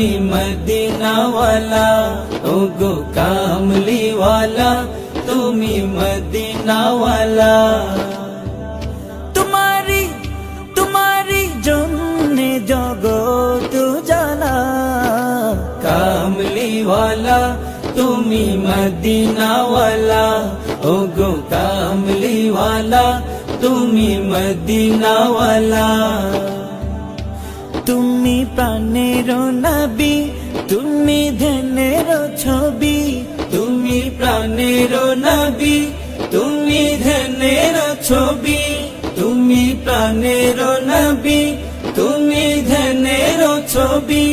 তুমি মদিনাওয়ালা, ওগো কামলিওয়ালা, তুমি মদিনাওয়ালা। তোমারি জন্যে জগৎ জানা, কামলিওয়ালা তুমি মদিনাওয়ালা, ওগো কামলিওয়ালা, তুমি মদিনাওয়ালা। তুমি প্রাণের নবী, তুমি ধ্যানের ছবি, তুমি প্রাণের নবী, তুমি ধ্যানের ছবি, তুমি প্রাণের নবী, তুমি ধ্যানের ছবি।